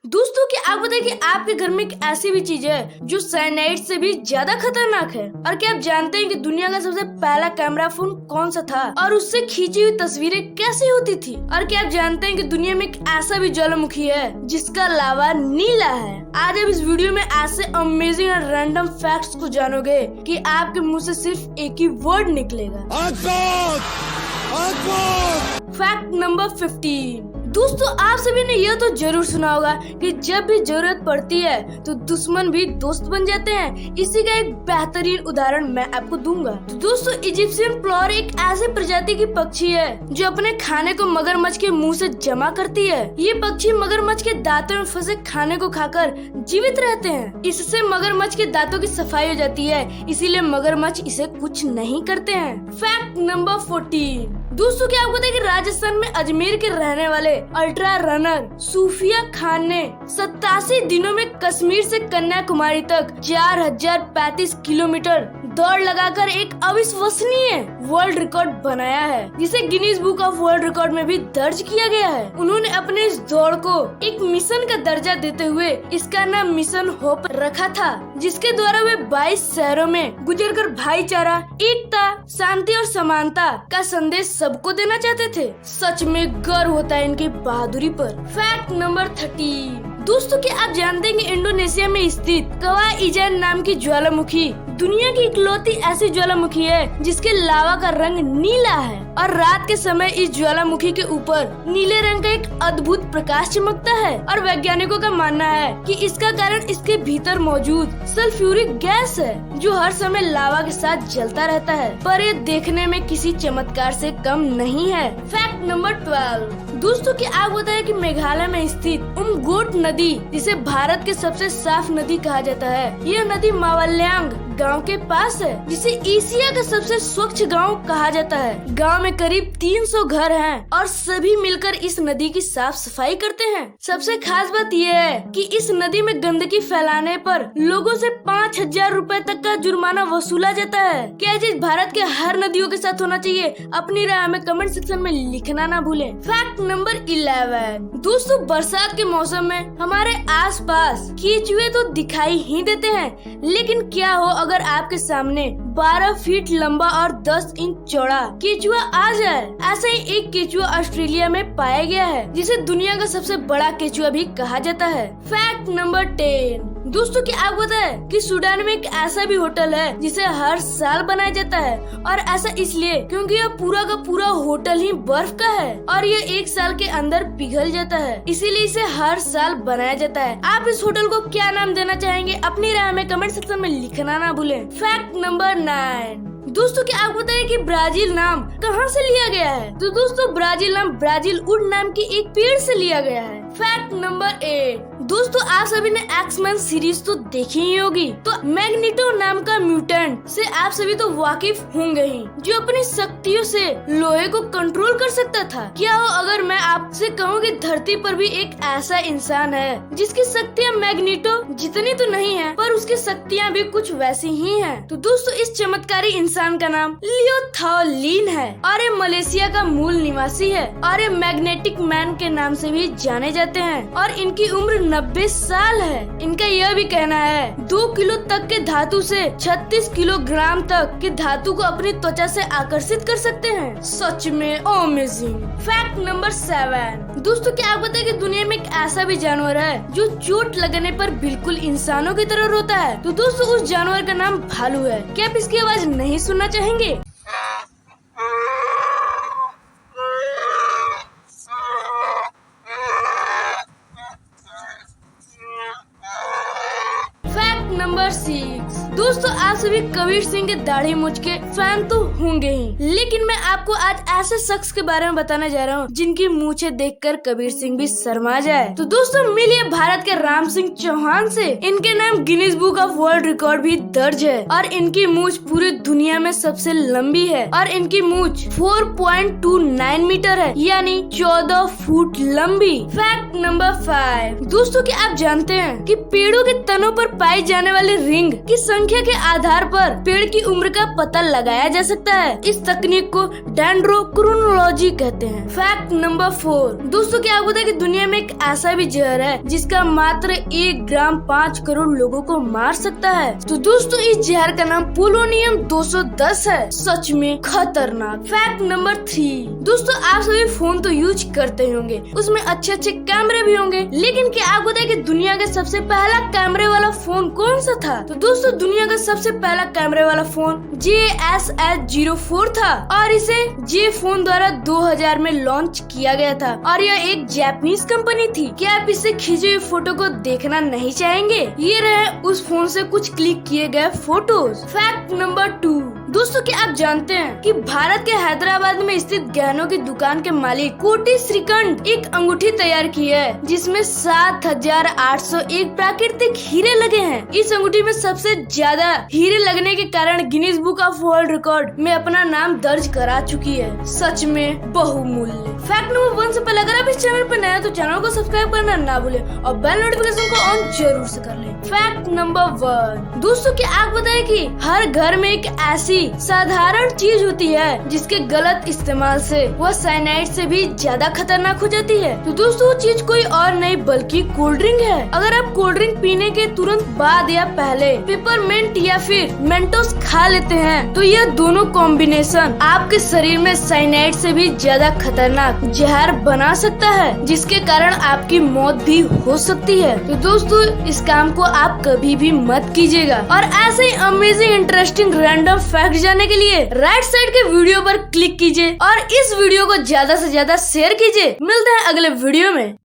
दोस्तों क्या आप बताएं कि आपके घर में एक ऐसी भी चीज है जो साइनाइड से भी ज्यादा खतरनाक है। और क्या आप जानते हैं कि दुनिया का सबसे पहला कैमरा फोन कौन सा था और उससे खींची हुई तस्वीरें कैसी होती थी। और क्या आप जानते हैं कि दुनिया में एक ऐसा भी ज्वालामुखी है जिसका लावा नीला है। आज आप इस वीडियो में ऐसे अमेजिंग और रैंडम फैक्ट्स को जानोगे कि आपके मुंह से सिर्फ एक ही वर्ड निकलेगा। Fact number 15। दोस्तों आप सभी ने यह तो जरूर सुना होगा कि जब भी जरूरत पड़ती है तो दुश्मन भी दोस्त बन जाते हैं। इसी का एक बेहतरीन उदाहरण मैं आपको दूंगा। तो दोस्तों इजिप्शियन प्लॉवर एक ऐसी प्रजाति की पक्षी है जो अपने खाने को मगरमच्छ के मुंह से जमा करती है। ये पक्षी मगरमच्छ के दांतों में फंसे खाने को खाकर जीवित रहते हैं। इससे मगरमच्छ के दांतों की सफाई हो जाती है, इसीलिए मगरमच्छ इसे कुछ नहीं करते हैं। Fact number 14। दोस्तों क्या आपको पता है कि राजस्थान में अजमेर के रहने वाले अल्ट्रा रनर सूफिया खान ने 87 दिनों में कश्मीर से कन्याकुमारी तक 4035 किलोमीटर दौड़ लगाकर एक अविश्वसनीय वर्ल्ड रिकॉर्ड बनाया है, जिसे Guinness book of world record में भी दर्ज किया गया है। उन्होंने अपने इस दौड़ को एक मिशन का दर्जा देते हुए इसका नाम मिशन होप रखा था, जिसके द्वारा वे 22 शहरों में गुजरकर भाईचारा, एकता, शांति और समानता का संदेश सबको देना चाहते थे। सच में गर्व होता है इनकी बहादुरी पर। Fact number 30। दोस्तों क्या आप जानते हैं कि इंडोनेशिया में स्थित कवा इजान नाम की ज्वालामुखी दुनिया की इकलौती ऐसी ज्वालामुखी है जिसके लावा का रंग नीला है और रात के समय इस ज्वालामुखी के ऊपर नीले रंग का एक अद्भुत प्रकाश चमकता है। और वैज्ञानिकों का मानना है कि इसका कारण इसके भीतर मौजूद सल्फ्यूरिक गैस है जो हर समय लावा के साथ जलता रहता है, पर ये देखने में किसी चमत्कार से कम नहीं है। Fact number 12। दोस्तों क्या आप बताएं कि मेघालय में स्थित उमगोट नदी, जिसे भारत के सबसे साफ नदी कहा जाता है, यह नदी मावल्यांग गांव के पास है, जिसे एशिया का सबसे स्वच्छ गांव कहा जाता है। गांव में करीब 300 घर हैं और सभी मिलकर इस नदी की साफ सफाई करते हैं। सबसे खास बात यह है कि इस नदी में गंदगी फैलाने पर लोगों से 5000 रुपए तक का जुर्माना वसूला जाता है। क्या ये चीज भारत के हर नदियों के साथ होना चाहिए? अपनी राय हमें कमेंट सेक्शन में लिखना ना भूलें। Fact number 11। दोस्तों बरसात के मौसम में हमारे आसपास केचुए तो दिखाई ही देते हैं, लेकिन क्या हो अगर आपके सामने 12 फीट लंबा और 10 इंच चौड़ा केचुआ आ जाए। ऐसा ही एक केचुआ ऑस्ट्रेलिया में पाया गया है, जिसे दुनिया का सबसे बड़ा केचुआ भी कहा जाता है। Fact number 10। दोस्तों क्या आपको पता है कि सूडान में एक ऐसा भी होटल है जिसे हर साल बनाया जाता है, और ऐसा इसलिए क्योंकि यह पूरा का पूरा होटल ही बर्फ का है और यह 1 साल के अंदर पिघल जाता है, इसीलिए इसे हर साल बनाया जाता है। आप इस होटल को क्या नाम देना चाहेंगे? अपनी राय हमें कमेंट सेक्शन में लिखना ना भूलें। Fact number 9। दोस्तों क्या आपको पता है कि ब्राजील नाम कहाँ से लिया गया है? तो दोस्तों ब्राजील नाम ब्राजील वुड नाम के एक पेड़ से लिया गया है। Fact number 8। दोस्तों आप सभी ने एक्समैन सीरीज तो देखी ही होगी, तो मैग्नीटो नाम का म्यूटेंट से आप सभी तो वाकिफ होंगे ही, जो अपनी शक्तियों से लोहे को कंट्रोल कर सकता था। क्या हो अगर मैं आपसे कहूँ कि धरती पर भी एक ऐसा इंसान है जिसकी शक्तियाँ मैग्नीटो जितनी तो नहीं है, पर उसकी शक्तियाँ भी कुछ वैसी ही है। तो दोस्तों इस चमत्कारी इंसान का नाम लियो थाओ लिन है और ये मलेशिया का मूल निवासी है और ये मैग्नेटिक मैन के नाम से भी जाने जाते हैं और इनकी उम्र 90 साल है। इनका यह भी कहना है 2 किलो तक के धातु से 36 किलोग्राम तक के धातु को अपनी त्वचा से आकर्षित कर सकते हैं। सच में अमेजिंग। Fact number 7। दोस्तों क्या आप पता है कि दुनिया में एक ऐसा भी जानवर है जो चोट लगने पर बिल्कुल इंसानों की तरह रोता है? तो दोस्तों उस जानवर का नाम भालू है। क्या आप इसकी आवाज नहीं सुनना चाहेंगे? नंबर 6। दोस्तों आप सभी कबीर सिंह के दाढ़ी मूंछ के फैन तो होंगे ही, लेकिन मैं आपको आज ऐसे शख्स के बारे में बताने जा रहा हूँ जिनकी मूंछें देखकर कबीर सिंह भी शर्मा जाए। तो दोस्तों मिलिए भारत के राम सिंह चौहान से। इनके नाम Guinness book of world record भी दर्ज है और इनकी मूंछ पूरी दुनिया में सबसे लंबी है और इनकी मूंछ 4.29 मीटर है, यानी 14 फुट लंबी। Fact number 5। दोस्तों क्या आप जानते हैं कि पेड़ों के तनों पर पाई जाने वाली रिंग की संख्या संख्या के आधार पर पेड़ की उम्र का पता लगाया जा सकता है। इस तकनीक को डेंड्रोक्रोनोलॉजी कहते हैं। Fact number 4। दोस्तों क्या आपको पता है कि दुनिया में एक ऐसा भी जहर है जिसका मात्र 1 ग्राम 5 करोड़ लोगों को मार सकता है। तो दोस्तों इस जहर का नाम पोलोनियम 210 है। सच में खतरनाक। Fact number 3। दोस्तों आप सभी फोन तो यूज करते ही होंगे, उसमें अच्छे कैमरे भी होंगे, लेकिन क्या आपको पता है कि दुनिया का सबसे पहला कैमरे वाला फोन कौन सा था? तो दोस्तों दुनिया का सबसे पहला कैमरे वाला फोन JSH-04 था और इसे जे फोन द्वारा 2000 में लॉन्च किया गया था और यह एक जापानीज कंपनी थी। क्या आप इससे खींची हुई फोटो को देखना नहीं चाहेंगे? ये रहे उस फोन से कुछ क्लिक किए गए फोटोज। Fact number 2। दोस्तों क्या आप जानते हैं कि भारत के हैदराबाद में स्थित गहनों की दुकान के मालिक कोटि श्रीकंठ एक अंगूठी तैयार की है जिसमें 7801 प्राकृतिक हीरे लगे हैं। इस अंगूठी में सबसे ज्यादा हीरे लगने के कारण Guinness book of world record में अपना नाम दर्ज करा चुकी है। सच में बहुमूल्य। फैक्ट नंबर 1 से पहले अगर आप इस चैनल पर नए हैं तो चैनल को सब्सक्राइब करना ना भूले और बेल नोटिफिकेशन को ऑन जरूर से कर ले। Fact number 1। दोस्तों क्या आप बताए कि हर घर में एक ऐसी साधारण चीज होती है जिसके गलत इस्तेमाल से वह साइनाइड से भी ज्यादा खतरनाक हो जाती है। तो दोस्तों वो चीज कोई और नहीं बल्कि कोल्ड ड्रिंक है। अगर आप कोल्ड ड्रिंक पीने के तुरंत बाद या पहले पेपरमिंट या फिर मेंटोस खा लेते हैं तो यह दोनों कॉम्बिनेशन आपके शरीर में साइनाइड से भी ज्यादा खतरनाक जहर बना सकता है जिसके कारण आपकी मौत भी हो सकती है। तो दोस्तों इस काम को आप कभी भी मत कीजिएगा। और ऐसे ही अमेजिंग इंटरेस्टिंग रैंडम फैक्ट जानने के लिए राइट साइड के वीडियो पर क्लिक कीजिए और इस वीडियो को ज्यादा से ज्यादा शेयर कीजिए। मिलते हैं अगले वीडियो में।